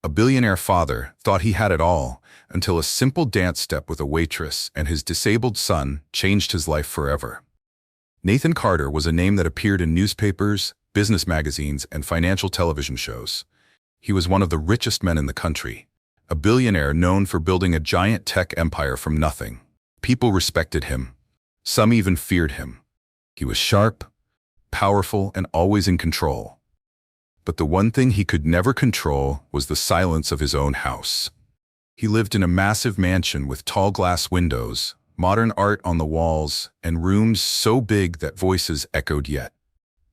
A billionaire father thought he had it all until a simple dance step with a waitress and his disabled son changed his life forever. Nathan Carter was a name that appeared in newspapers, business magazines, and financial television shows. He was one of the richest men in the country, a billionaire known for building a giant tech empire from nothing. People respected him. Some even feared him. He was sharp, powerful, and always in control. But the one thing he could never control was the silence of his own house. He lived in a massive mansion with tall glass windows, modern art on the walls, and rooms so big that voices echoed yet.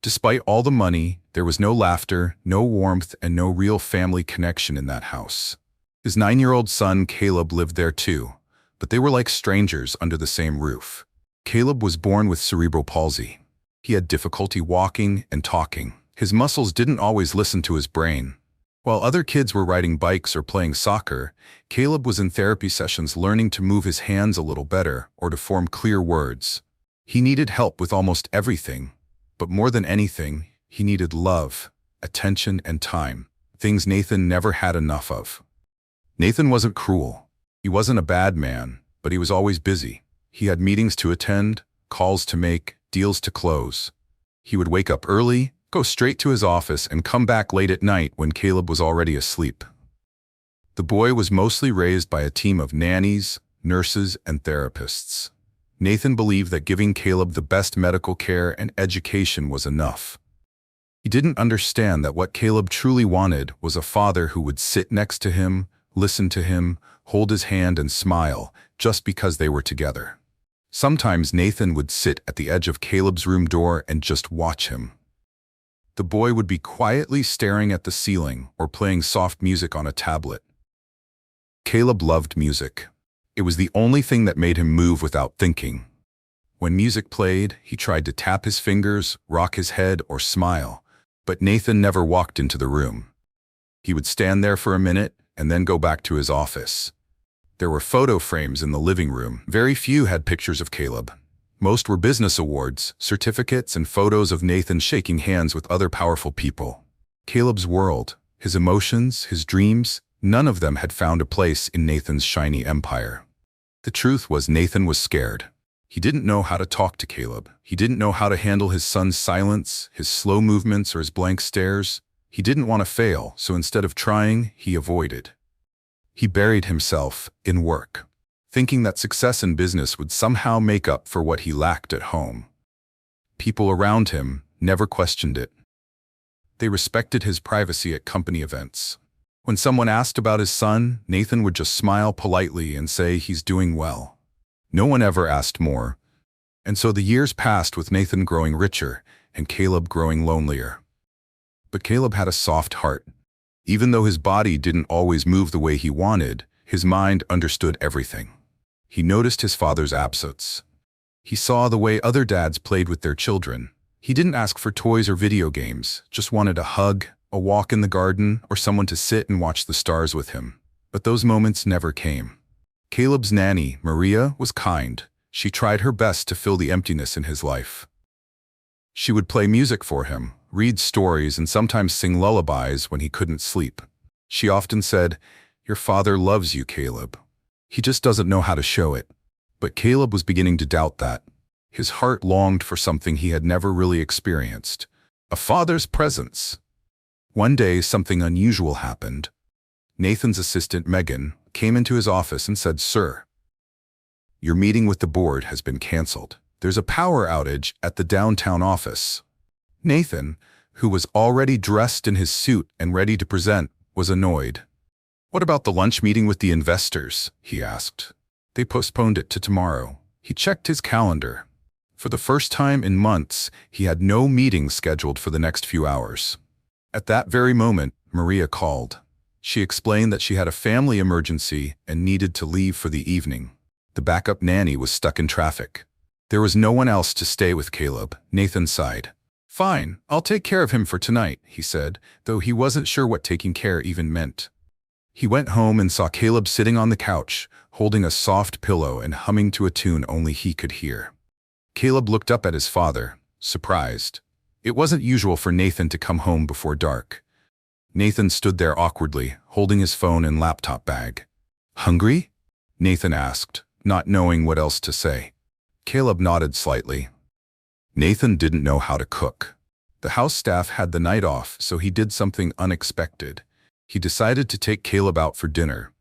Despite all the money, there was no laughter, no warmth, and no real family connection in that house. His 9-year-old son, Caleb, lived there too, but they were like strangers under the same roof. Caleb was born with cerebral palsy. He had difficulty walking and talking. His muscles didn't always listen to his brain. While other kids were riding bikes or playing soccer, Caleb was in therapy sessions learning to move his hands a little better or to form clear words. He needed help with almost everything, but more than anything, he needed love, attention, and time, things Nathan never had enough of. Nathan wasn't cruel. He wasn't a bad man, but he was always busy. He had meetings to attend, calls to make, deals to close. He would wake up early, go straight to his office, and come back late at night when Caleb was already asleep. The boy was mostly raised by a team of nannies, nurses, and therapists. Nathan believed that giving Caleb the best medical care and education was enough. He didn't understand that what Caleb truly wanted was a father who would sit next to him, listen to him, hold his hand, and smile just because they were together. Sometimes Nathan would sit at the edge of Caleb's room door and just watch him. The boy would be quietly staring at the ceiling or playing soft music on a tablet. Caleb loved music. It was the only thing that made him move without thinking. When music played, he tried to tap his fingers, rock his head, or smile, but Nathan never walked into the room. He would stand there for a minute and then go back to his office. There were photo frames in the living room. Very few had pictures of Caleb. Most were business awards, certificates, and photos of Nathan shaking hands with other powerful people. Caleb's world, his emotions, his dreams, none of them had found a place in Nathan's shiny empire. The truth was Nathan was scared. He didn't know how to talk to Caleb. He didn't know how to handle his son's silence, his slow movements, or his blank stares. He didn't want to fail, so instead of trying, he avoided. He buried himself in work, thinking that success in business would somehow make up for what he lacked at home. People around him never questioned it. They respected his privacy at company events. When someone asked about his son, Nathan would just smile politely and say he's doing well. No one ever asked more. And so the years passed with Nathan growing richer and Caleb growing lonelier. But Caleb had a soft heart. Even though his body didn't always move the way he wanted, his mind understood everything. He noticed his father's absence. He saw the way other dads played with their children. He didn't ask for toys or video games, just wanted a hug, a walk in the garden, or someone to sit and watch the stars with him. But those moments never came. Caleb's nanny, Maria, was kind. She tried her best to fill the emptiness in his life. She would play music for him, read stories, and sometimes sing lullabies when he couldn't sleep. She often said, "Your father loves you, Caleb. He just doesn't know how to show it." But Caleb was beginning to doubt that. His heart longed for something he had never really experienced, a father's presence. One day, something unusual happened. Nathan's assistant, Megan, came into his office and said, "Sir, your meeting with the board has been canceled. There's a power outage at the downtown office." Nathan, who was already dressed in his suit and ready to present, was annoyed. "What about the lunch meeting with the investors?" he asked. They postponed it to tomorrow. He checked his calendar. For the first time in months, he had no meetings scheduled for the next few hours. At that very moment, Maria called. She explained that she had a family emergency and needed to leave for the evening. The backup nanny was stuck in traffic. There was no one else to stay with Caleb. Nathan sighed. "Fine, I'll take care of him for tonight," he said, though he wasn't sure what taking care even meant. He went home and saw Caleb sitting on the couch, holding a soft pillow and humming to a tune only he could hear. Caleb looked up at his father, surprised. It wasn't usual for Nathan to come home before dark. Nathan stood there awkwardly, holding his phone and laptop bag. "Hungry?" Nathan asked, not knowing what else to say. Caleb nodded slightly. Nathan didn't know how to cook. The house staff had the night off, so he did something unexpected. He decided to take Caleb out for dinner.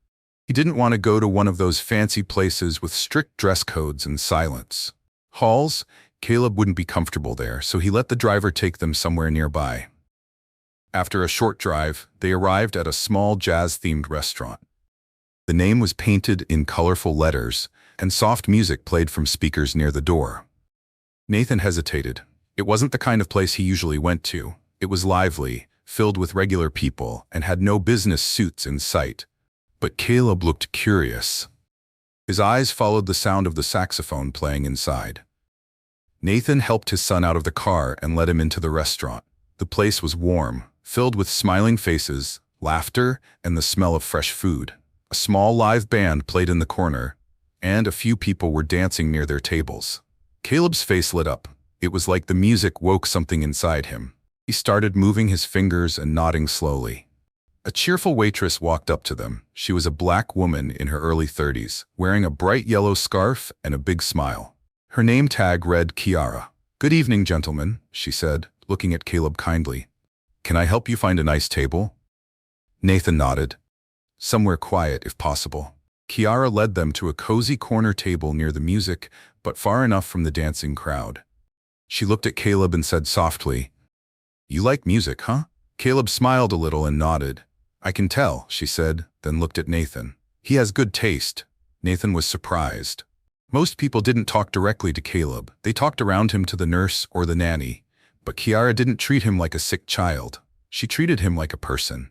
He didn't want to go to one of those fancy places with strict dress codes and silence halls. Caleb wouldn't be comfortable there, so he let the driver take them somewhere nearby. After a short drive, they arrived at a small jazz-themed restaurant. The name was painted in colorful letters, and soft music played from speakers near the door. Nathan hesitated. It wasn't the kind of place he usually went to. It was lively, filled with regular people, and had no business suits in sight. But Caleb looked curious. His eyes followed the sound of the saxophone playing inside. Nathan helped his son out of the car and led him into the restaurant. The place was warm, filled with smiling faces, laughter, and the smell of fresh food. A small live band played in the corner, and a few people were dancing near their tables. Caleb's face lit up. It was like the music woke something inside him. He started moving his fingers and nodding slowly. A cheerful waitress walked up to them. She was a black woman in her early 30s, wearing a bright yellow scarf and a big smile. Her name tag read Kiara. "Good evening, gentlemen," she said, looking at Caleb kindly. "Can I help you find a nice table?" Nathan nodded. "Somewhere quiet, if possible." Kiara led them to a cozy corner table near the music, but far enough from the dancing crowd. She looked at Caleb and said softly, "You like music, huh?" Caleb smiled a little and nodded. "I can tell," she said, then looked at Nathan. "He has good taste." Nathan was surprised. Most people didn't talk directly to Caleb. They talked around him to the nurse or the nanny. But Kiara didn't treat him like a sick child. She treated him like a person.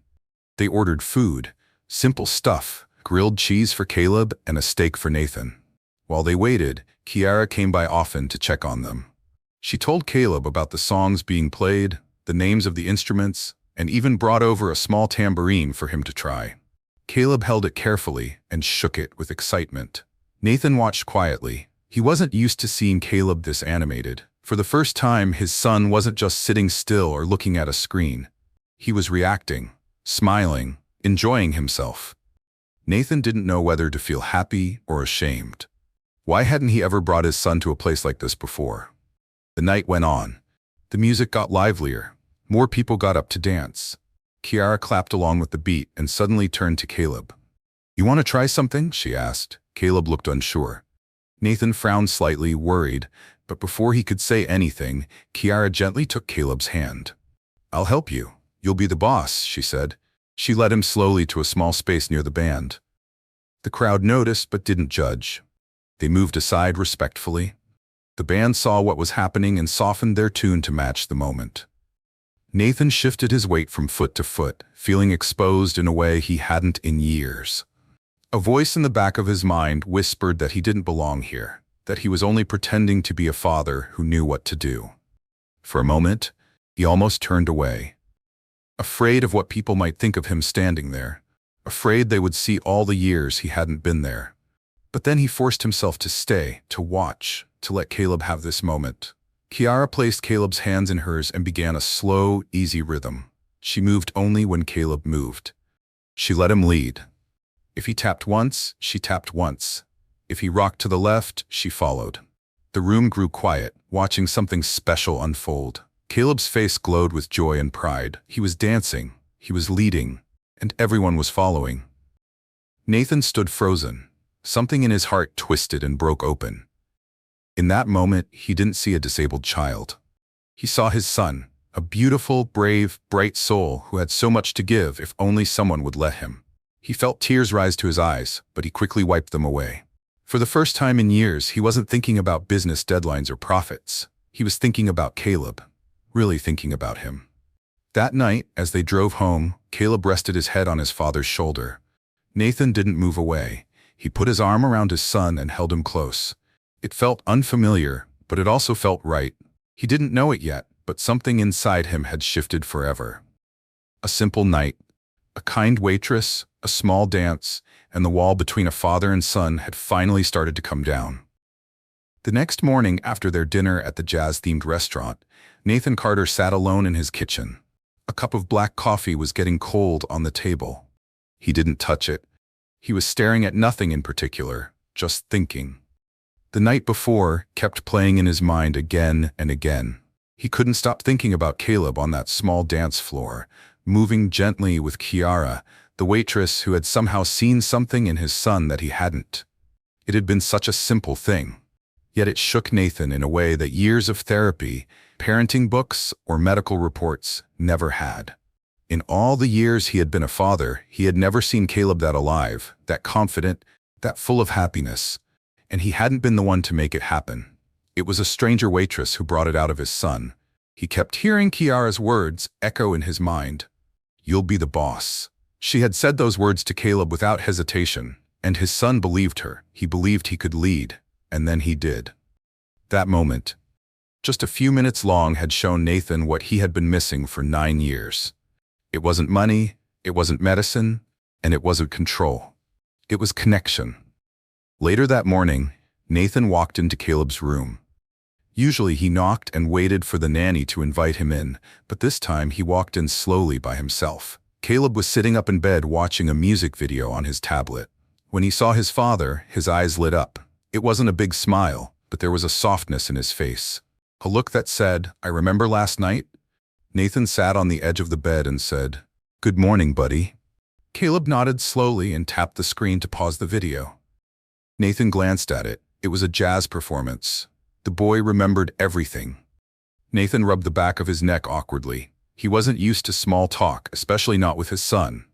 They ordered food, simple stuff, grilled cheese for Caleb and a steak for Nathan. While they waited, Kiara came by often to check on them. She told Caleb about the songs being played, the names of the instruments, and even brought over a small tambourine for him to try. Caleb held it carefully and shook it with excitement. Nathan watched quietly. He wasn't used to seeing Caleb this animated. For the first time, his son wasn't just sitting still or looking at a screen. He was reacting, smiling, enjoying himself. Nathan didn't know whether to feel happy or ashamed. Why hadn't he ever brought his son to a place like this before? The night went on. The music got livelier. More people got up to dance. Kiara clapped along with the beat and suddenly turned to Caleb. "You want to try something?" she asked. Caleb looked unsure. Nathan frowned slightly, worried, but before he could say anything, Kiara gently took Caleb's hand. "I'll help you. You'll be the boss," she said. She led him slowly to a small space near the band. The crowd noticed but didn't judge. They moved aside respectfully. The band saw what was happening and softened their tune to match the moment. Nathan shifted his weight from foot to foot, feeling exposed in a way he hadn't in years. A voice in the back of his mind whispered that he didn't belong here, that he was only pretending to be a father who knew what to do. For a moment, he almost turned away, afraid of what people might think of him standing there, afraid they would see all the years he hadn't been there. But then he forced himself to stay, to watch, to let Caleb have this moment. Kiara placed Caleb's hands in hers and began a slow, easy rhythm. She moved only when Caleb moved. She let him lead. If he tapped once, she tapped once. If he rocked to the left, she followed. The room grew quiet, watching something special unfold. Caleb's face glowed with joy and pride. He was dancing, he was leading, and everyone was following. Nathan stood frozen. Something in his heart twisted and broke open. In that moment, he didn't see a disabled child. He saw his son, a beautiful, brave, bright soul who had so much to give if only someone would let him. He felt tears rise to his eyes, but he quickly wiped them away. For the first time in years, he wasn't thinking about business deadlines or profits. He was thinking about Caleb, really thinking about him. That night, as they drove home, Caleb rested his head on his father's shoulder. Nathan didn't move away. He put his arm around his son and held him close. It felt unfamiliar, but it also felt right. He didn't know it yet, but something inside him had shifted forever. A simple night, a kind waitress, a small dance, and the wall between a father and son had finally started to come down. The next morning, after their dinner at the jazz-themed restaurant, Nathan Carter sat alone in his kitchen. A A cup of black coffee was getting cold on the table. He didn't touch it. He was staring at nothing in particular, just thinking. The night before kept playing in his mind again and again. He couldn't stop thinking about Caleb on that small dance floor, moving gently with Kiara, the waitress who had somehow seen something in his son that he hadn't. It had been such a simple thing, yet it shook Nathan in a way that years of therapy, parenting books, or medical reports never had. In all the years he had been a father, he had never seen Caleb that alive, that confident, that full of happiness, and he hadn't been the one to make it happen. It was a stranger waitress who brought it out of his son. He kept hearing Kiara's words echo in his mind. "You'll be the boss." She had said those words to Caleb without hesitation, and his son believed her. He believed he could lead, and then he did. That moment, just a few minutes long, had shown Nathan what he had been missing for 9 years. It wasn't money, it wasn't medicine, and it wasn't control. It was connection. Later that morning, Nathan walked into Caleb's room. Usually he knocked and waited for the nanny to invite him in, but this time he walked in slowly by himself. Caleb was sitting up in bed watching a music video on his tablet. When he saw his father, his eyes lit up. It wasn't a big smile, but there was a softness in his face. A look that said, "I remember last night?" Nathan sat on the edge of the bed and said, "Good morning, buddy." Caleb nodded slowly and tapped the screen to pause the video. Nathan glanced at it. It was a jazz performance. The boy remembered everything. Nathan rubbed the back of his neck awkwardly. He wasn't used to small talk, especially not with his son.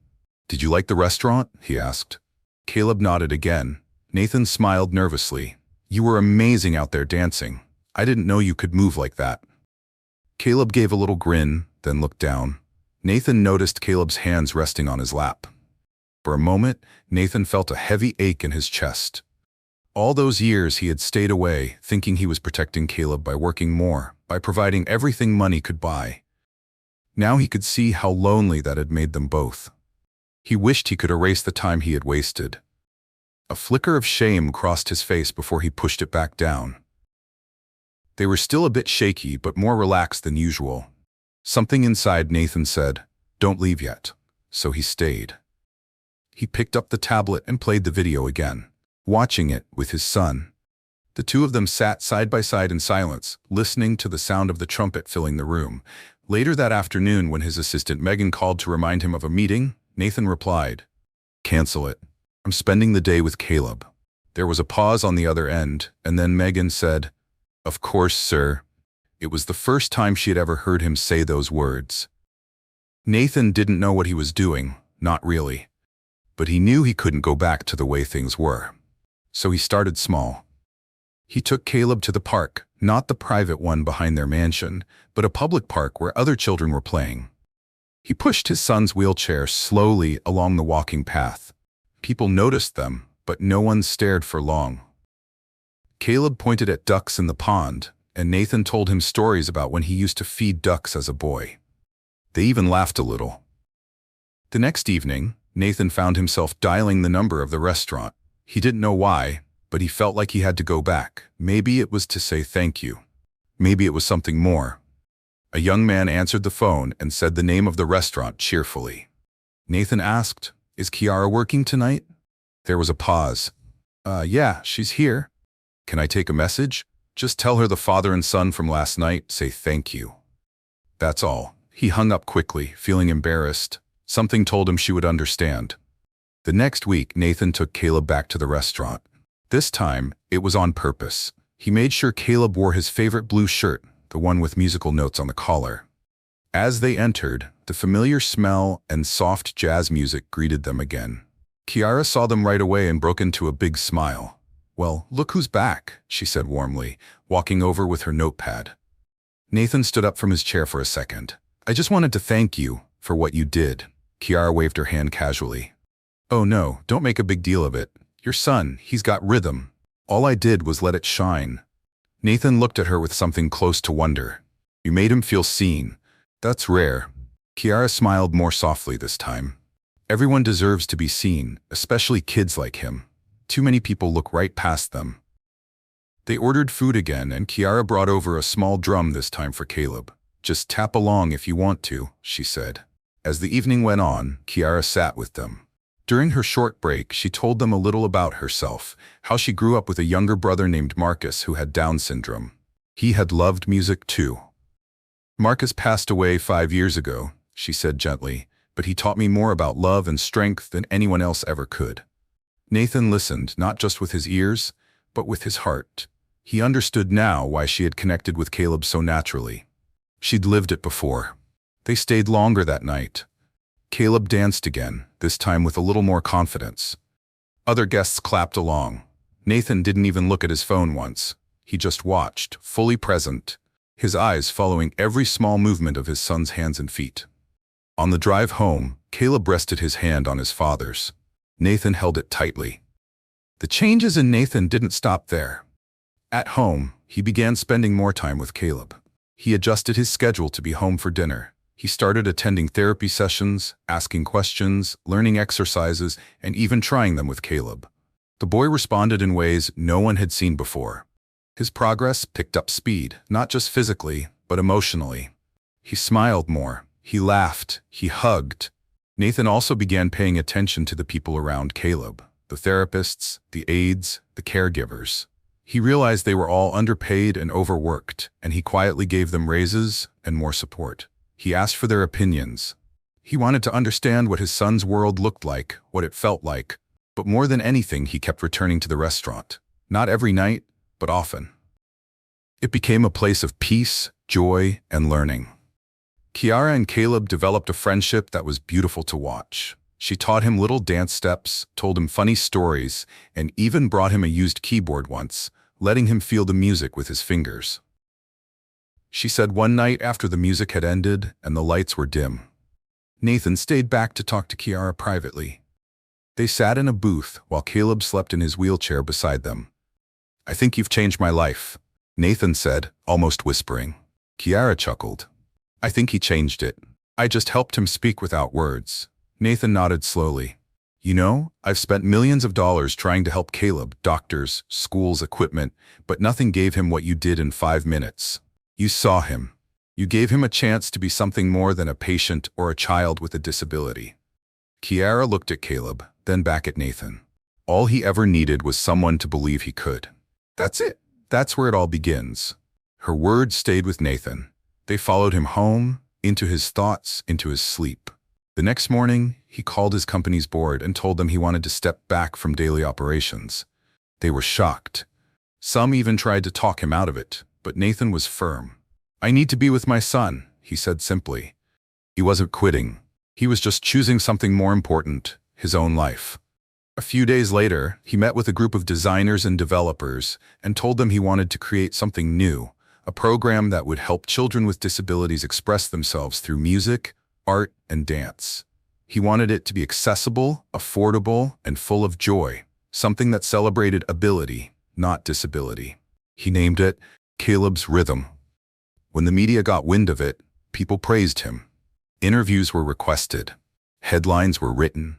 "Did you like the restaurant?" he asked. Caleb nodded again. Nathan smiled nervously. "You were amazing out there dancing. I didn't know you could move like that." Caleb gave a little grin, then looked down. Nathan noticed Caleb's hands resting on his lap. For a moment, Nathan felt a heavy ache in his chest. All those years he had stayed away, thinking he was protecting Caleb by working more, by providing everything money could buy. Now he could see how lonely that had made them both. He wished he could erase the time he had wasted. A flicker of shame crossed his face before he pushed it back down. They were still a bit shaky, but more relaxed than usual. Something inside Nathan said, "Don't leave yet," so he stayed. He picked up the tablet and played the video again, watching it with his son. The two of them sat side by side in silence, listening to the sound of the trumpet filling the room. Later that afternoon, when his assistant Megan called to remind him of a meeting, Nathan replied, "Cancel it. I'm spending the day with Caleb." There was a pause on the other end, and then Megan said, "Of course, sir." It was the first time she had ever heard him say those words. Nathan didn't know what he was doing, not really. But he knew he couldn't go back to the way things were. So he started small. He took Caleb to the park, not the private one behind their mansion, but a public park where other children were playing. He pushed his son's wheelchair slowly along the walking path. People noticed them, but no one stared for long. Caleb pointed at ducks in the pond, and Nathan told him stories about when he used to feed ducks as a boy. They even laughed a little. The next evening, Nathan found himself dialing the number of the restaurant. He didn't know why, but he felt like he had to go back. Maybe it was to say thank you. Maybe it was something more. A young man answered the phone and said the name of the restaurant cheerfully. Nathan asked, "Is Kiara working tonight?" There was a pause. Yeah, she's here." "Can I take a message?" "Just tell her the father and son from last night say thank you." That's all. He hung up quickly, feeling embarrassed. Something told him she would understand. The next week, Nathan took Caleb back to the restaurant. This time, it was on purpose. He made sure Caleb wore his favorite blue shirt, the one with musical notes on the collar. As they entered, the familiar smell and soft jazz music greeted them again. Kiara saw them right away and broke into a big smile. "Well, look who's back," she said warmly, walking over with her notepad. Nathan stood up from his chair for a second. "I just wanted to thank you for what you did." Kiara waved her hand casually. "Oh no, don't make a big deal of it. Your son, he's got rhythm. All I did was let it shine." Nathan looked at her with something close to wonder. "You made him feel seen. That's rare." Kiara smiled more softly this time. "Everyone deserves to be seen, especially kids like him. Too many people look right past them." They ordered food again, and Kiara brought over a small drum this time for Caleb. Just tap along if you want to, she said. As the evening went on, Kiara sat with them. During her short break, she told them a little about herself, how she grew up with a younger brother named Marcus who had Down syndrome. He had loved music too. Marcus passed away 5 years ago, she said gently, but he taught me more about love and strength than anyone else ever could. Nathan listened, not just with his ears, but with his heart. He understood now why she had connected with Caleb so naturally. She'd lived it before. They stayed longer that night. Caleb danced again, this time with a little more confidence. Other guests clapped along. Nathan didn't even look at his phone once. He just watched, fully present, his eyes following every small movement of his son's hands and feet. On the drive home, Caleb rested his hand on his father's. Nathan held it tightly. The changes in Nathan didn't stop there. At home, he began spending more time with Caleb. He adjusted his schedule to be home for dinner. He started attending therapy sessions, asking questions, learning exercises, and even trying them with Caleb. The boy responded in ways no one had seen before. His progress picked up speed, not just physically, but emotionally. He smiled more. He laughed. He hugged. Nathan also began paying attention to the people around Caleb, the therapists, the aides, the caregivers. He realized they were all underpaid and overworked, and he quietly gave them raises and more support. He asked for their opinions. He wanted to understand what his son's world looked like, what it felt like. But more than anything, he kept returning to the restaurant. Not every night, but often. It became a place of peace, joy, and learning. Kiara and Caleb developed a friendship that was beautiful to watch. She taught him little dance steps, told him funny stories, and even brought him a used keyboard once, letting him feel the music with his fingers. She said one night after the music had ended and the lights were dim, Nathan stayed back to talk to Kiara privately. They sat in a booth while Caleb slept in his wheelchair beside them. "I think you've changed my life," Nathan said, almost whispering. Kiara chuckled. "I think he changed it. I just helped him speak without words." Nathan nodded slowly. "You know, I've spent millions of dollars trying to help Caleb, doctors, schools, equipment, but nothing gave him what you did in 5 minutes. You saw him. You gave him a chance to be something more than a patient or a child with a disability." Kiara looked at Caleb, then back at Nathan. All he ever needed was someone to believe he could. That's it. That's where it all begins. Her words stayed with Nathan. They followed him home, into his thoughts, into his sleep. The next morning, he called his company's board and told them he wanted to step back from daily operations. They were shocked. Some even tried to talk him out of it, but Nathan was firm. "I need to be with my son," he said simply. He wasn't quitting. He was just choosing something more important, his own life. A few days later, he met with a group of designers and developers and told them he wanted to create something new, a program that would help children with disabilities express themselves through music, art, and dance. He wanted it to be accessible, affordable, and full of joy, something that celebrated ability, not disability. He named it Caleb's Rhythm. When the media got wind of it, people praised him. Interviews were requested. Headlines were written.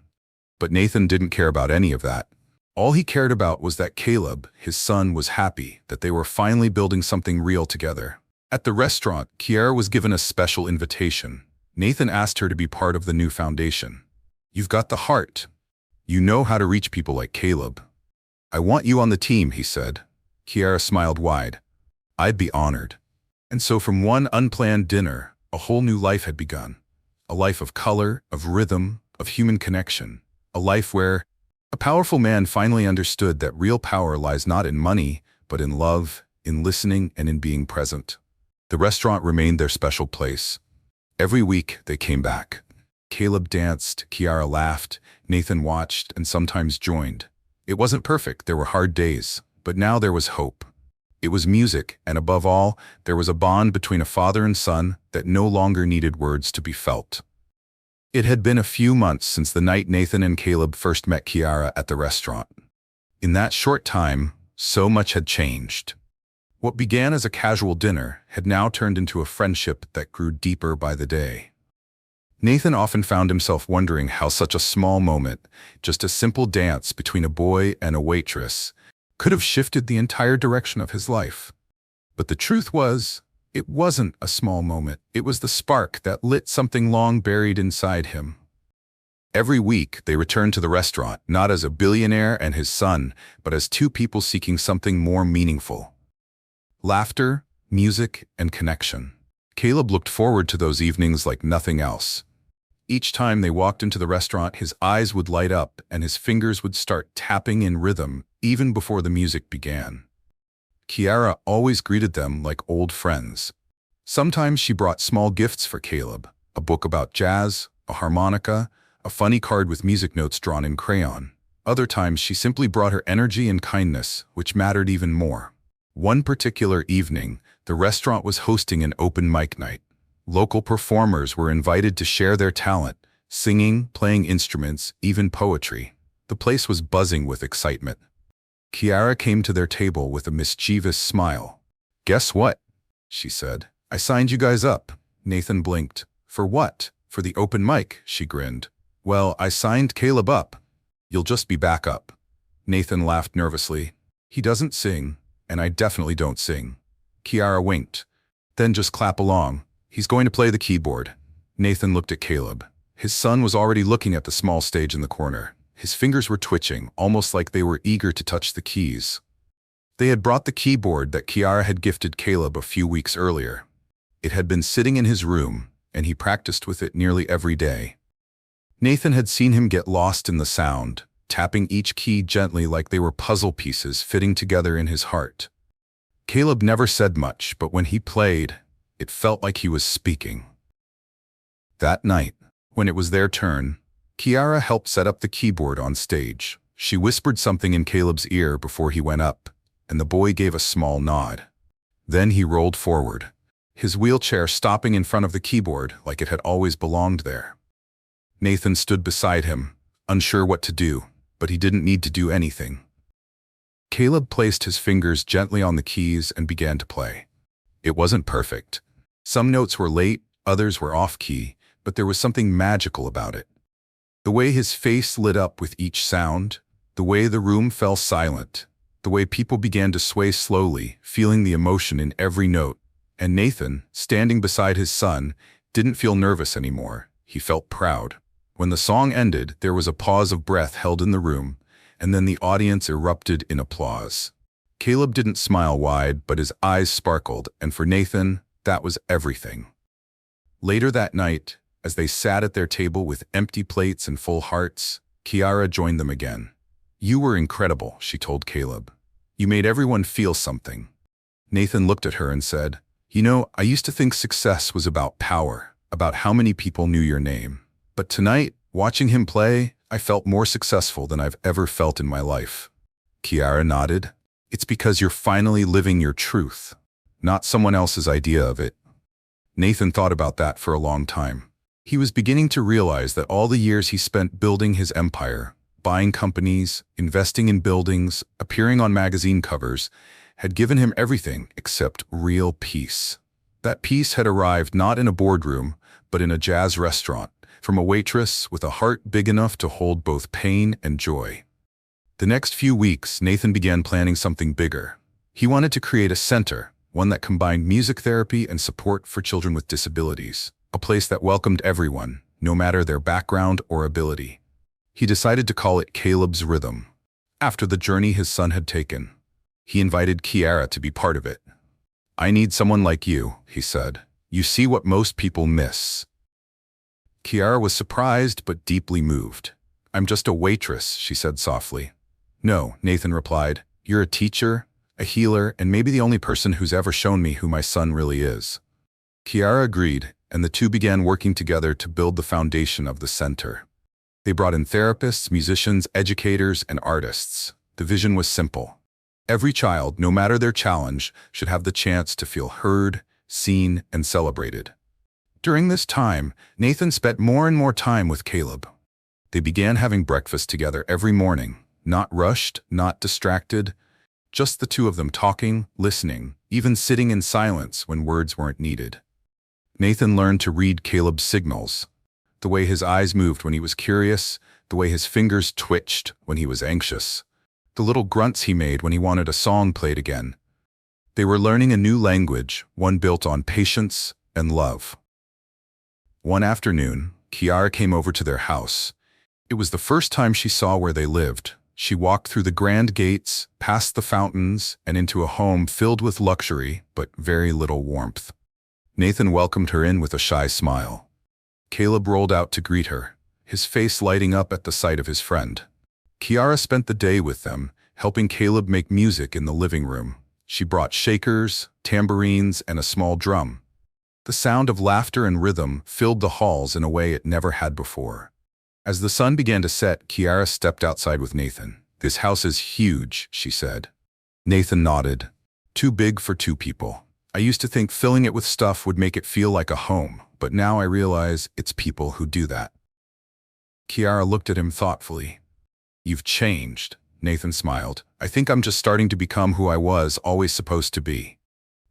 But Nathan didn't care about any of that. All he cared about was that Caleb, his son, was happy that they were finally building something real together. At the restaurant, Kiara was given a special invitation. Nathan asked her to be part of the new foundation. "You've got the heart. You know how to reach people like Caleb. I want you on the team," he said. Kiara smiled wide. "I'd be honored." And so from one unplanned dinner, a whole new life had begun. A life of color, of rhythm, of human connection. A life where a powerful man finally understood that real power lies not in money, but in love, in listening, and in being present. The restaurant remained their special place. Every week, they came back. Caleb danced, Kiara laughed, Nathan watched, and sometimes joined. It wasn't perfect, there were hard days, but now there was hope. It was music, and above all, there was a bond between a father and son that no longer needed words to be felt. It had been a few months since the night Nathan and Caleb first met Kiara at the restaurant. In that short time, so much had changed. What began as a casual dinner had now turned into a friendship that grew deeper by the day. Nathan often found himself wondering how such a small moment, just a simple dance between a boy and a waitress, could have shifted the entire direction of his life. But the truth was, It wasn't a small moment. It was the spark that lit something long buried inside him. Every week, they returned to the restaurant, not as a billionaire and his son, but as two people seeking something more meaningful. Laughter, music, and connection. Caleb looked forward to those evenings like nothing else. Each time they walked into the restaurant, his eyes would light up and his fingers would start tapping in rhythm even before the music began. Kiara always greeted them like old friends. Sometimes she brought small gifts for Caleb, a book about jazz, a harmonica, a funny card with music notes drawn in crayon. Other times she simply brought her energy and kindness, which mattered even more. One particular evening, the restaurant was hosting an open mic night. Local performers were invited to share their talent, singing, playing instruments, even poetry. The place was buzzing with excitement. Kiara came to their table with a mischievous smile. "Guess what?" she said. "I signed you guys up." Nathan blinked. "For what?" "For the open mic," she grinned. "Well, I signed Caleb up. You'll just be backup." Nathan laughed nervously. "He doesn't sing, and I definitely don't sing." Kiara winked. "Then just clap along. He's going to play the keyboard." Nathan looked at Caleb. His son was already looking at the small stage in the corner. His fingers were twitching, almost like they were eager to touch the keys. They had brought the keyboard that Kiara had gifted Caleb a few weeks earlier. It had been sitting in his room, and he practiced with it nearly every day. Nathan had seen him get lost in the sound, tapping each key gently like they were puzzle pieces fitting together in his heart. Caleb never said much, but when he played, it felt like he was speaking. That night, when it was their turn, Kiara helped set up the keyboard on stage. She whispered something in Caleb's ear before he went up, and the boy gave a small nod. Then he rolled forward, his wheelchair stopping in front of the keyboard like it had always belonged there. Nathan stood beside him, unsure what to do, but he didn't need to do anything. Caleb placed his fingers gently on the keys and began to play. It wasn't perfect. Some notes were late, others were off-key, but there was something magical about it. The way his face lit up with each sound, the way the room fell silent, the way people began to sway slowly, feeling the emotion in every note, and Nathan, standing beside his son, didn't feel nervous anymore. He felt proud. When the song ended, there was a pause of breath held in the room, and then the audience erupted in applause. Caleb didn't smile wide, but his eyes sparkled, and for Nathan, that was everything. Later that night, as they sat at their table with empty plates and full hearts, Kiara joined them again. "You were incredible," she told Caleb. "You made everyone feel something." Nathan looked at her and said, "You know, I used to think success was about power, about how many people knew your name. But tonight, watching him play, I felt more successful than I've ever felt in my life." Kiara nodded. "It's because you're finally living your truth, not someone else's idea of it." Nathan thought about that for a long time. He was beginning to realize that all the years he spent building his empire, buying companies, investing in buildings, appearing on magazine covers, had given him everything except real peace. That peace had arrived not in a boardroom, but in a jazz restaurant, from a waitress with a heart big enough to hold both pain and joy. The next few weeks, Nathan began planning something bigger. He wanted to create a center, one that combined music therapy and support for children with disabilities, a place that welcomed everyone, no matter their background or ability. He decided to call it Caleb's Rhythm, after the journey his son had taken. He invited Kiara to be part of it. "I need someone like you," he said. "You see what most people miss." Kiara was surprised but deeply moved. "I'm just a waitress," she said softly. "No," Nathan replied. "You're a teacher, a healer, and maybe the only person who's ever shown me who my son really is." Kiara agreed, and the two began working together to build the foundation of the center. They brought in therapists, musicians, educators, and artists. The vision was simple. Every child, no matter their challenge, should have the chance to feel heard, seen, and celebrated. During this time, Nathan spent more and more time with Caleb. They began having breakfast together every morning, not rushed, not distracted, just the two of them talking, listening, even sitting in silence when words weren't needed. Nathan learned to read Caleb's signals, the way his eyes moved when he was curious, the way his fingers twitched when he was anxious, the little grunts he made when he wanted a song played again. They were learning a new language, one built on patience and love. One afternoon, Kiara came over to their house. It was the first time she saw where they lived. She walked through the grand gates, past the fountains, and into a home filled with luxury, but very little warmth. Nathan welcomed her in with a shy smile. Caleb rolled out to greet her, his face lighting up at the sight of his friend. Kiara spent the day with them, helping Caleb make music in the living room. She brought shakers, tambourines, and a small drum. The sound of laughter and rhythm filled the halls in a way it never had before. As the sun began to set, Kiara stepped outside with Nathan. "This house is huge," she said. Nathan nodded. "Too big for two people. I used to think filling it with stuff would make it feel like a home, but now I realize it's people who do that." Kiara looked at him thoughtfully. "You've changed," Nathan smiled. "I think I'm just starting to become who I was always supposed to be."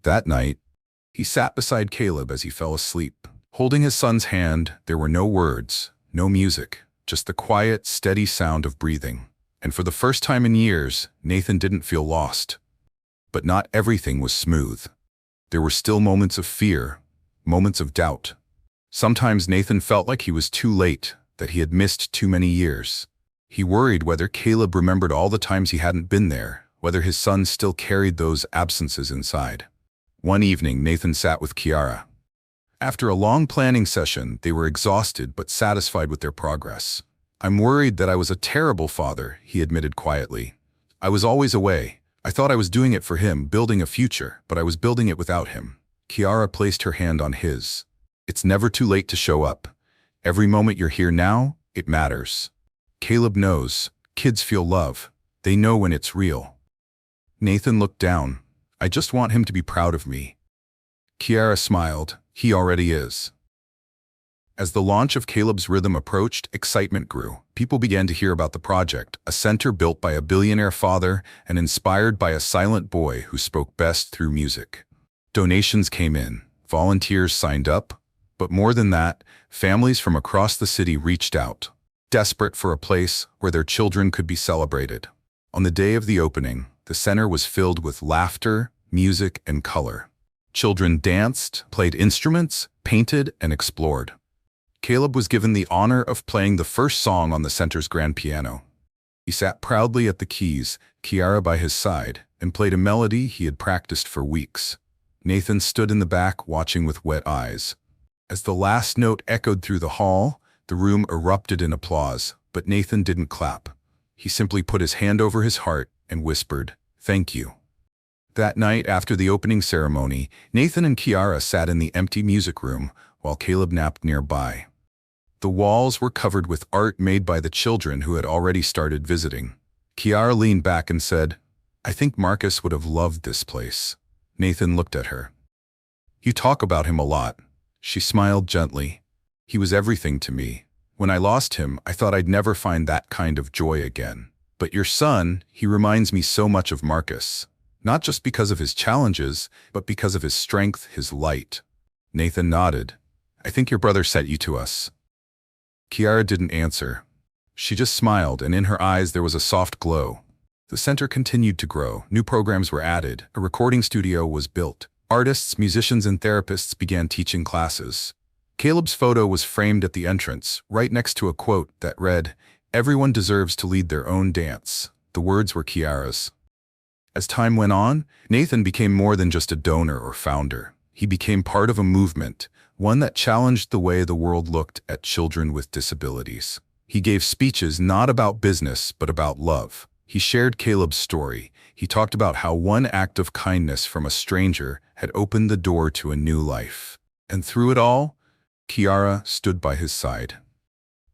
That night, he sat beside Caleb as he fell asleep. Holding his son's hand, there were no words, no music, just the quiet, steady sound of breathing. And for the first time in years, Nathan didn't feel lost. But not everything was smooth. There were still moments of fear, moments of doubt. Sometimes Nathan felt like he was too late, that he had missed too many years. He worried whether Caleb remembered all the times he hadn't been there, whether his son still carried those absences inside. One evening, Nathan sat with Kiara. After a long planning session, they were exhausted but satisfied with their progress. "I'm worried that I was a terrible father," he admitted quietly. "I was always away. I thought I was doing it for him, building a future, but I was building it without him." Kiara placed her hand on his. "It's never too late to show up. Every moment you're here now, it matters." Caleb knows. Kids feel love. They know when it's real. Nathan looked down. "I just want him to be proud of me." Kiara smiled. "He already is." As the launch of Caleb's Rhythm approached, excitement grew. People began to hear about the project, a center built by a billionaire father and inspired by a silent boy who spoke best through music. Donations came in, volunteers signed up, but more than that, families from across the city reached out, desperate for a place where their children could be celebrated. On the day of the opening, the center was filled with laughter, music, and color. Children danced, played instruments, painted, and explored. Caleb was given the honor of playing the first song on the center's grand piano. He sat proudly at the keys, Kiara by his side, and played a melody he had practiced for weeks. Nathan stood in the back watching with wet eyes. As the last note echoed through the hall, the room erupted in applause, but Nathan didn't clap. He simply put his hand over his heart and whispered, "Thank you." That night, after the opening ceremony, Nathan and Kiara sat in the empty music room while Caleb napped nearby. The walls were covered with art made by the children who had already started visiting. Kiara leaned back and said, "I think Marcus would have loved this place." Nathan looked at her. "You talk about him a lot." She smiled gently. "He was everything to me. When I lost him, I thought I'd never find that kind of joy again. But your son, he reminds me so much of Marcus. Not just because of his challenges, but because of his strength, his light." Nathan nodded. "I think your brother sent you to us." Kiara didn't answer. She just smiled, and in her eyes there was a soft glow. The center continued to grow. New programs were added. A recording studio was built. Artists, musicians, and therapists began teaching classes. Caleb's photo was framed at the entrance, right next to a quote that read, "Everyone deserves to lead their own dance." The words were Kiara's. As time went on, Nathan became more than just a donor or founder. He became part of a movement, one that challenged the way the world looked at children with disabilities. He gave speeches not about business, but about love. He shared Caleb's story. He talked about how one act of kindness from a stranger had opened the door to a new life. And through it all, Kiara stood by his side.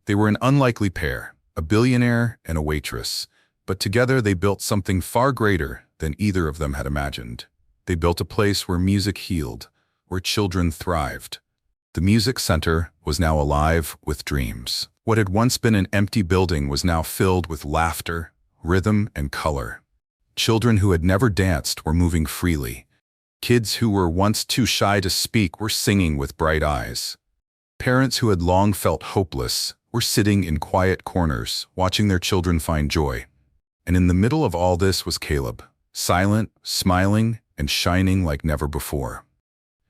They were an unlikely pair, a billionaire and a waitress, but together they built something far greater than either of them had imagined. They built a place where music healed, where children thrived. The music center was now alive with dreams. What had once been an empty building was now filled with laughter, rhythm, and color. Children who had never danced were moving freely. Kids who were once too shy to speak were singing with bright eyes. Parents who had long felt hopeless were sitting in quiet corners, watching their children find joy. And in the middle of all this was Caleb, silent, smiling, and shining like never before.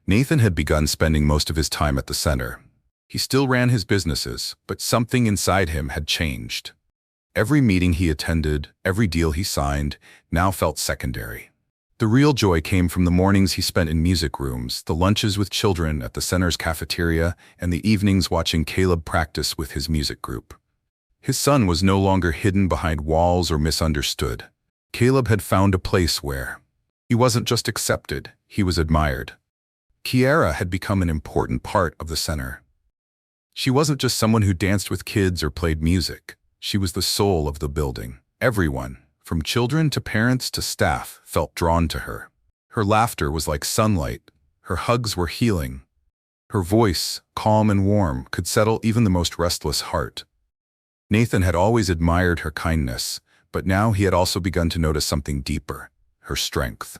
Nathan had begun spending most of his time at the center. He still ran his businesses, but something inside him had changed. Every meeting he attended, every deal he signed, now felt secondary. The real joy came from the mornings he spent in music rooms, the lunches with children at the center's cafeteria, and the evenings watching Caleb practice with his music group. His son was no longer hidden behind walls or misunderstood. Caleb had found a place where he wasn't just accepted, he was admired. Kiara had become an important part of the center. She wasn't just someone who danced with kids or played music. She was the soul of the building. Everyone, from children to parents to staff, felt drawn to her. Her laughter was like sunlight. Her hugs were healing. Her voice, calm and warm, could settle even the most restless heart. Nathan had always admired her kindness, but now he had also begun to notice something deeper, her strength.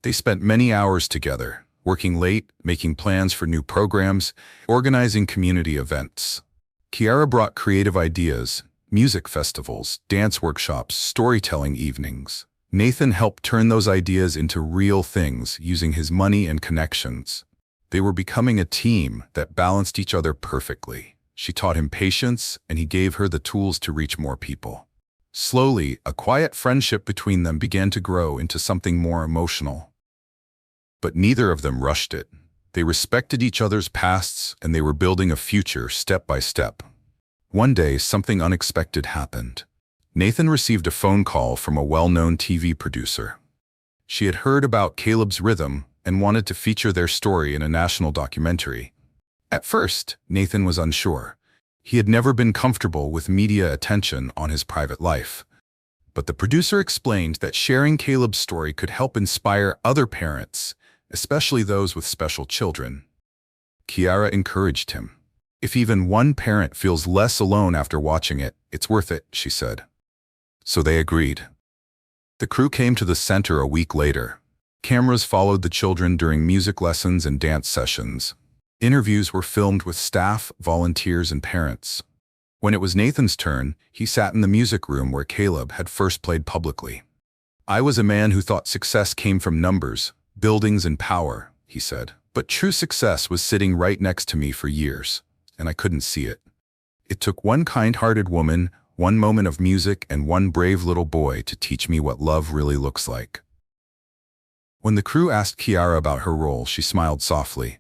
They spent many hours together, working late, making plans for new programs, organizing community events. Kiara brought creative ideas, music festivals, dance workshops, storytelling evenings. Nathan helped turn those ideas into real things using his money and connections. They were becoming a team that balanced each other perfectly. She taught him patience, and he gave her the tools to reach more people. Slowly, a quiet friendship between them began to grow into something more emotional. But neither of them rushed it. They respected each other's pasts, and they were building a future step by step. One day, something unexpected happened. Nathan received a phone call from a well-known TV producer. She had heard about Caleb's rhythm and wanted to feature their story in a national documentary. At first, Nathan was unsure. He had never been comfortable with media attention on his private life. But the producer explained that sharing Caleb's story could help inspire other parents, especially those with special children. Kiara encouraged him. "If even one parent feels less alone after watching it, it's worth it," she said. So they agreed. The crew came to the center a week later. Cameras followed the children during music lessons and dance sessions. Interviews were filmed with staff, volunteers, and parents. When it was Nathan's turn, he sat in the music room where Caleb had first played publicly. "I was a man who thought success came from numbers, buildings, and power," he said. "But true success was sitting right next to me for years, and I couldn't see it. It took one kind-hearted woman, one moment of music, and one brave little boy to teach me what love really looks like." When the crew asked Kiara about her role, she smiled softly.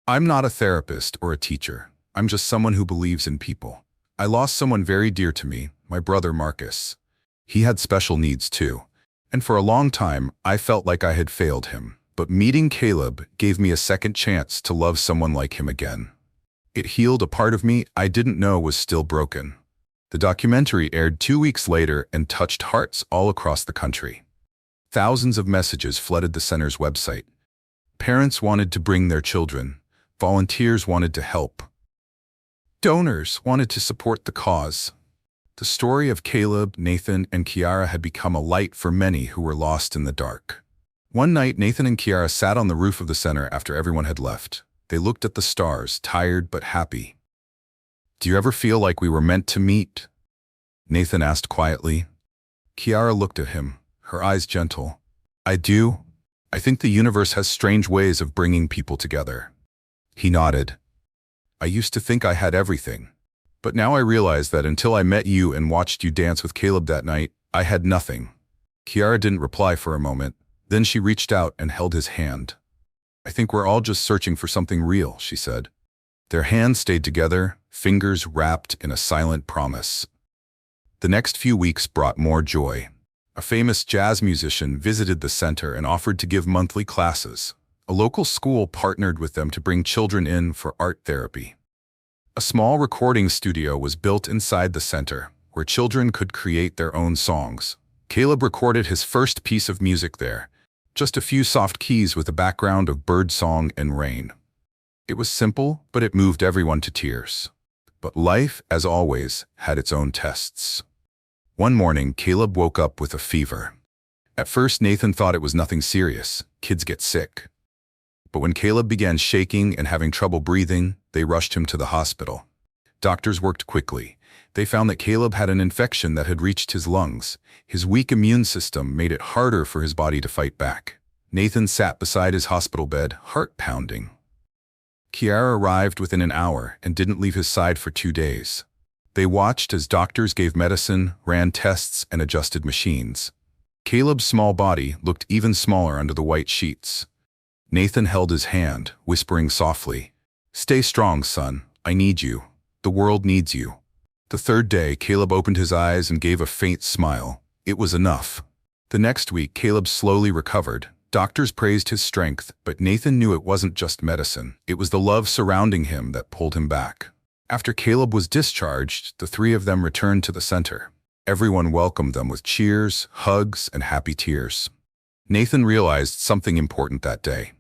"I'm not a therapist or a teacher. I'm just someone who believes in people. I lost someone very dear to me, my brother Marcus. He had special needs too, and for a long time I felt like I had failed him. But meeting Caleb gave me a second chance to love someone like him again. It healed a part of me I didn't know was still broken." The documentary aired 2 weeks later and touched hearts all across the country. Thousands of messages flooded the center's website. Parents wanted to bring their children. Volunteers wanted to help. Donors wanted to support the cause. The story of Caleb, Nathan, and Kiara had become a light for many who were lost in the dark. One night, Nathan and Kiara sat on the roof of the center after everyone had left. They looked at the stars, tired but happy. "Do you ever feel like we were meant to meet?" Nathan asked quietly. Kiara looked at him, her eyes gentle. "I do. I think the universe has strange ways of bringing people together." He nodded. "I used to think I had everything. But now I realize that until I met you and watched you dance with Caleb that night, I had nothing." Kiara didn't reply for a moment. Then she reached out and held his hand. "I think we're all just searching for something real," she said. Their hands stayed together, fingers wrapped in a silent promise. The next few weeks brought more joy. A famous jazz musician visited the center and offered to give monthly classes. A local school partnered with them to bring children in for art therapy. A small recording studio was built inside the center, where children could create their own songs. Caleb recorded his first piece of music there, just a few soft keys with a background of birdsong and rain. It was simple, but it moved everyone to tears. But life, as always, had its own tests. One morning, Caleb woke up with a fever. At first, Nathan thought it was nothing serious. Kids get sick. But when Caleb began shaking and having trouble breathing, they rushed him to the hospital. Doctors worked quickly. They found that Caleb had an infection that had reached his lungs. His weak immune system made it harder for his body to fight back. Nathan sat beside his hospital bed, heart pounding. Kiara arrived within an hour and didn't leave his side for 2 days. They watched as doctors gave medicine, ran tests, and adjusted machines. Caleb's small body looked even smaller under the white sheets. Nathan held his hand, whispering softly, "Stay strong, son. I need you. The world needs you." The third day, Caleb opened his eyes and gave a faint smile. It was enough. The next week, Caleb slowly recovered. Doctors praised his strength, but Nathan knew it wasn't just medicine. It was the love surrounding him that pulled him back. After Caleb was discharged, the three of them returned to the center. Everyone welcomed them with cheers, hugs, and happy tears. Nathan realized something important that day.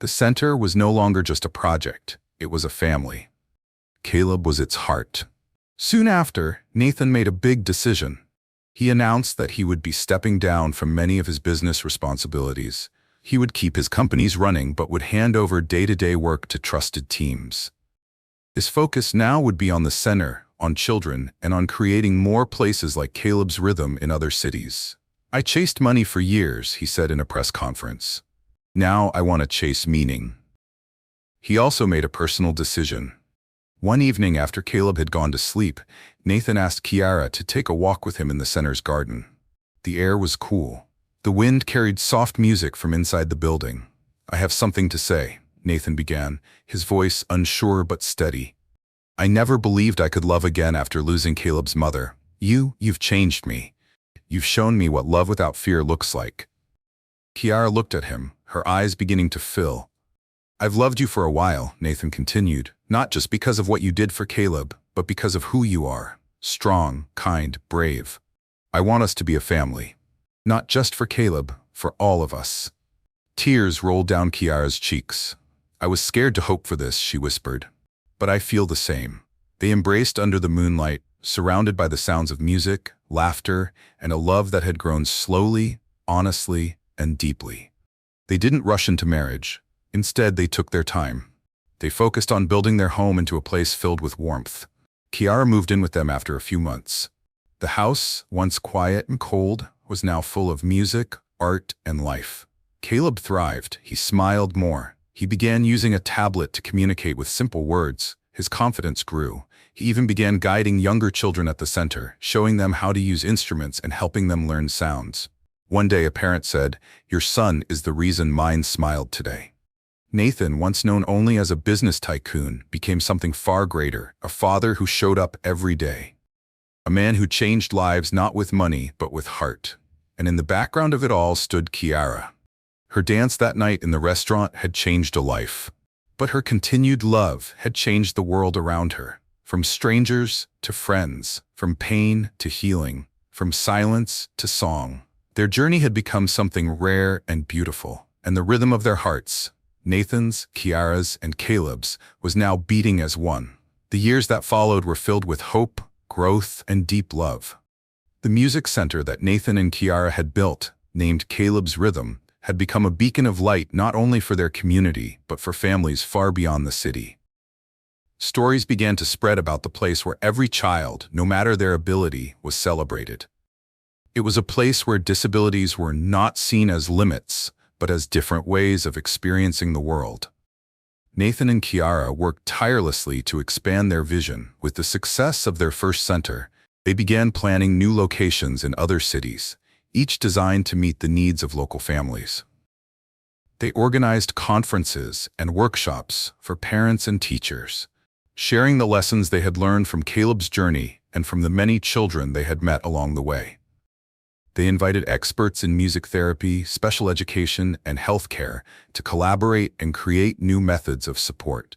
The center was no longer just a project, it was a family. Caleb was its heart. Soon after, Nathan made a big decision. He announced that he would be stepping down from many of his business responsibilities. He would keep his companies running but would hand over day-to-day work to trusted teams. His focus now would be on the center, on children, and on creating more places like Caleb's Rhythm in other cities. "I chased money for years," he said in a press conference. "Now I want to chase meaning." He also made a personal decision. One evening after Caleb had gone to sleep, Nathan asked Kiara to take a walk with him in the center's garden. The air was cool. The wind carried soft music from inside the building. "I have something to say," Nathan began, his voice unsure but steady. "I never believed I could love again after losing Caleb's mother. You've changed me. You've shown me what love without fear looks like." Kiara looked at him, her eyes beginning to fill. "I've loved you for a while," Nathan continued, "not just because of what you did for Caleb, but because of who you are. Strong, kind, brave. I want us to be a family. Not just for Caleb, for all of us." Tears rolled down Kiara's cheeks. "I was scared to hope for this," she whispered. "But I feel the same." They embraced under the moonlight, surrounded by the sounds of music, laughter, and a love that had grown slowly, honestly, and deeply. They didn't rush into marriage. Instead, they took their time. They focused on building their home into a place filled with warmth. Kiara moved in with them after a few months. The house, once quiet and cold, was now full of music, art, and life. Caleb thrived. He smiled more. He began using a tablet to communicate with simple words. His confidence grew. He even began guiding younger children at the center, showing them how to use instruments and helping them learn sounds. One day, a parent said, "Your son is the reason mine smiled today." Nathan, once known only as a business tycoon, became something far greater, a father who showed up every day. A man who changed lives not with money, but with heart. And in the background of it all stood Kiara. Her dance that night in the restaurant had changed a life. But her continued love had changed the world around her. From strangers to friends, from pain to healing, from silence to song. Their journey had become something rare and beautiful, and the rhythm of their hearts, Nathan's, Kiara's, and Caleb's, was now beating as one. The years that followed were filled with hope, growth, and deep love. The music center that Nathan and Kiara had built, named Caleb's Rhythm, had become a beacon of light not only for their community, but for families far beyond the city. Stories began to spread about the place where every child, no matter their ability, was celebrated. It was a place where disabilities were not seen as limits, but as different ways of experiencing the world. Nathan and Kiara worked tirelessly to expand their vision. With the success of their first center, they began planning new locations in other cities, each designed to meet the needs of local families. They organized conferences and workshops for parents and teachers, sharing the lessons they had learned from Caleb's journey and from the many children they had met along the way. They invited experts in music therapy, special education, and healthcare to collaborate and create new methods of support.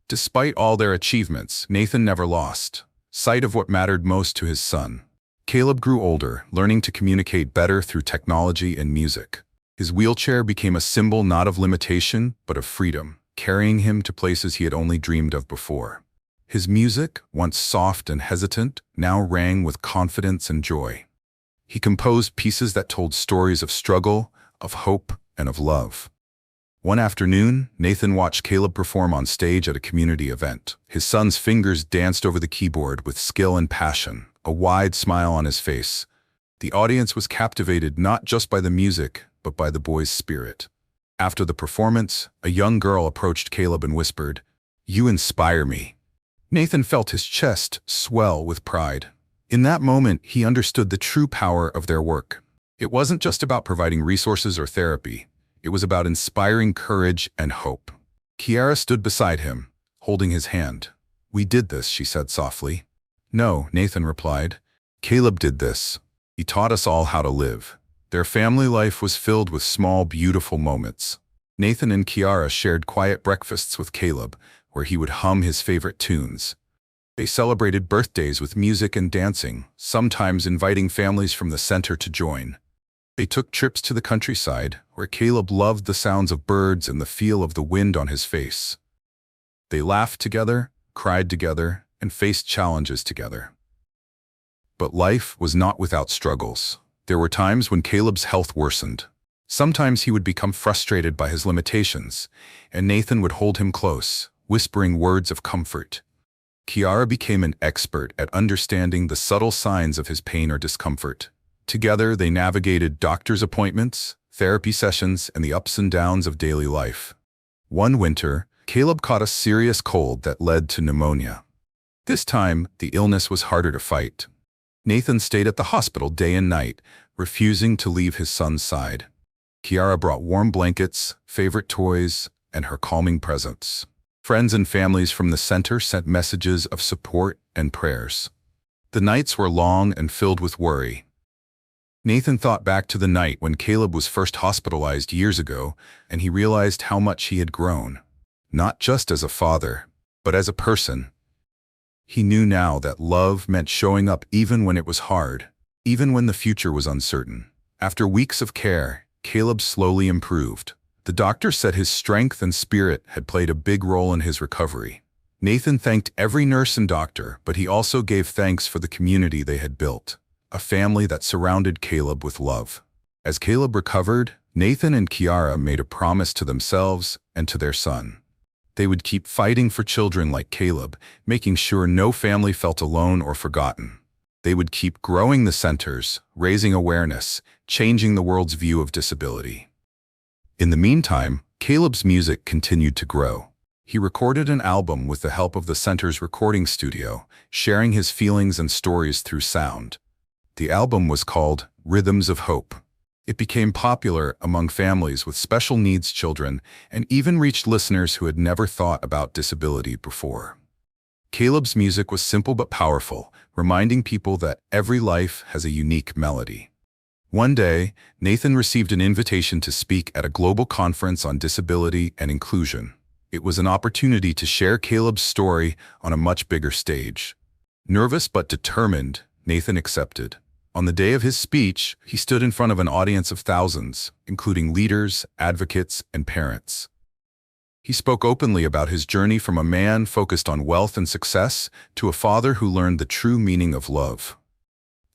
Despite all their achievements, Nathan never lost sight of what mattered most to his son. Caleb grew older, learning to communicate better through technology and music. His wheelchair became a symbol not of limitation, but of freedom, carrying him to places he had only dreamed of before. His music, once soft and hesitant, now rang with confidence and joy. He composed pieces that told stories of struggle, of hope, and of love. One afternoon, Nathan watched Caleb perform on stage at a community event. His son's fingers danced over the keyboard with skill and passion, a wide smile on his face. The audience was captivated not just by the music, but by the boy's spirit. After the performance, a young girl approached Caleb and whispered, "You inspire me." Nathan felt his chest swell with pride. In that moment, he understood the true power of their work. It wasn't just about providing resources or therapy. It was about inspiring courage and hope. Kiara stood beside him, holding his hand. "We did this," she said softly. "No," Nathan replied. "Caleb did this. He taught us all how to live." Their family life was filled with small, beautiful moments. Nathan and Kiara shared quiet breakfasts with Caleb, where he would hum his favorite tunes. They celebrated birthdays with music and dancing, sometimes inviting families from the center to join. They took trips to the countryside, where Caleb loved the sounds of birds and the feel of the wind on his face. They laughed together, cried together, and faced challenges together. But life was not without struggles. There were times when Caleb's health worsened. Sometimes he would become frustrated by his limitations, and Nathan would hold him close, whispering words of comfort. Kiara became an expert at understanding the subtle signs of his pain or discomfort. Together, they navigated doctor's appointments, therapy sessions, and the ups and downs of daily life. One winter, Caleb caught a serious cold that led to pneumonia. This time, the illness was harder to fight. Nathan stayed at the hospital day and night, refusing to leave his son's side. Kiara brought warm blankets, favorite toys, and her calming presence. Friends and families from the center sent messages of support and prayers. The nights were long and filled with worry. Nathan thought back to the night when Caleb was first hospitalized years ago, and he realized how much he had grown. Not just as a father, but as a person. He knew now that love meant showing up even when it was hard, even when the future was uncertain. After weeks of care, Caleb slowly improved. The doctor said his strength and spirit had played a big role in his recovery. Nathan thanked every nurse and doctor, but he also gave thanks for the community they had built, a family that surrounded Caleb with love. As Caleb recovered, Nathan and Kiara made a promise to themselves and to their son. They would keep fighting for children like Caleb, making sure no family felt alone or forgotten. They would keep growing the centers, raising awareness, changing the world's view of disability. In the meantime, Caleb's music continued to grow. He recorded an album with the help of the center's recording studio, sharing his feelings and stories through sound. The album was called Rhythms of Hope. It became popular among families with special needs children and even reached listeners who had never thought about disability before. Caleb's music was simple but powerful, reminding people that every life has a unique melody. One day, Nathan received an invitation to speak at a global conference on disability and inclusion. It was an opportunity to share Caleb's story on a much bigger stage. Nervous but determined, Nathan accepted. On the day of his speech, he stood in front of an audience of thousands, including leaders, advocates, and parents. He spoke openly about his journey from a man focused on wealth and success to a father who learned the true meaning of love.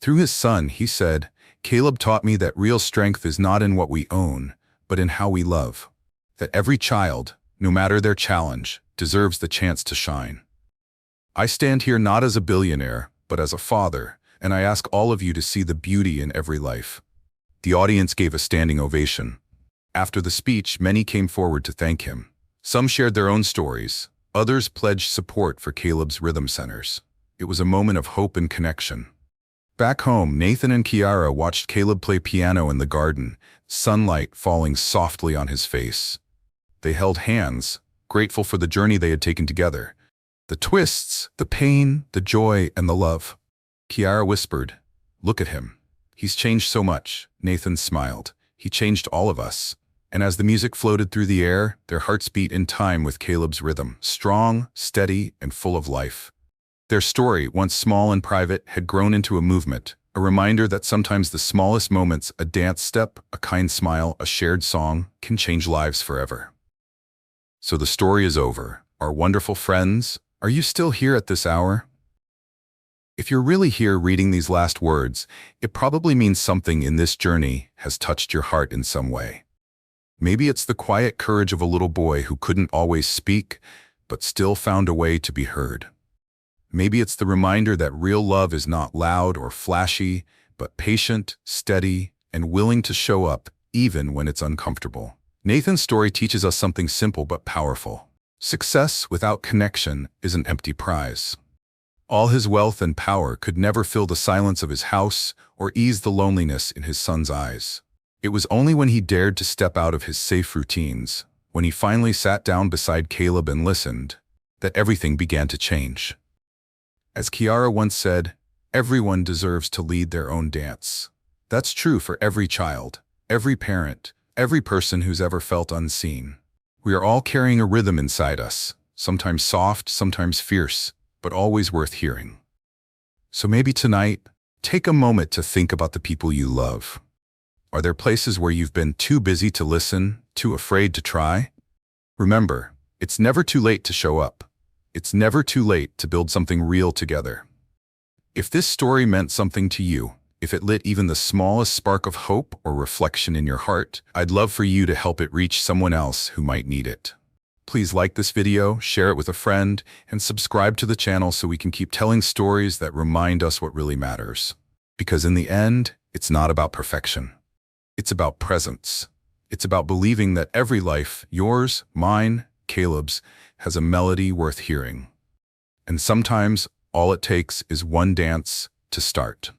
Through his son, he said, "Caleb taught me that real strength is not in what we own, but in how we love. That every child, no matter their challenge, deserves the chance to shine. I stand here not as a billionaire, but as a father, and I ask all of you to see the beauty in every life." The audience gave a standing ovation. After the speech, many came forward to thank him. Some shared their own stories. Others pledged support for Caleb's rhythm centers. It was a moment of hope and connection. Back home, Nathan and Kiara watched Caleb play piano in the garden, sunlight falling softly on his face. They held hands, grateful for the journey they had taken together. The twists, the pain, the joy, and the love. Kiara whispered, "Look at him. He's changed so much." Nathan smiled. "He changed all of us." And as the music floated through the air, their hearts beat in time with Caleb's rhythm, strong, steady, and full of life. Their story, once small and private, had grown into a movement, a reminder that sometimes the smallest moments, a dance step, a kind smile, a shared song, can change lives forever. So the story is over. Our wonderful friends, are you still here at this hour? If you're really here reading these last words, it probably means something in this journey has touched your heart in some way. Maybe it's the quiet courage of a little boy who couldn't always speak, but still found a way to be heard. Maybe it's the reminder that real love is not loud or flashy, but patient, steady, and willing to show up even when it's uncomfortable. Nathan's story teaches us something simple but powerful. Success without connection is an empty prize. All his wealth and power could never fill the silence of his house or ease the loneliness in his son's eyes. It was only when he dared to step out of his safe routines, when he finally sat down beside Caleb and listened, that everything began to change. As Kiara once said, everyone deserves to lead their own dance. That's true for every child, every parent, every person who's ever felt unseen. We are all carrying a rhythm inside us, sometimes soft, sometimes fierce, but always worth hearing. So maybe tonight, take a moment to think about the people you love. Are there places where you've been too busy to listen, too afraid to try? Remember, it's never too late to show up. It's never too late to build something real together. If this story meant something to you, if it lit even the smallest spark of hope or reflection in your heart, I'd love for you to help it reach someone else who might need it. Please like this video, share it with a friend, and subscribe to the channel so we can keep telling stories that remind us what really matters. Because in the end, it's not about perfection. It's about presence. It's about believing that every life, yours, mine, Caleb's, has a melody worth hearing. And sometimes, all it takes is one dance to start.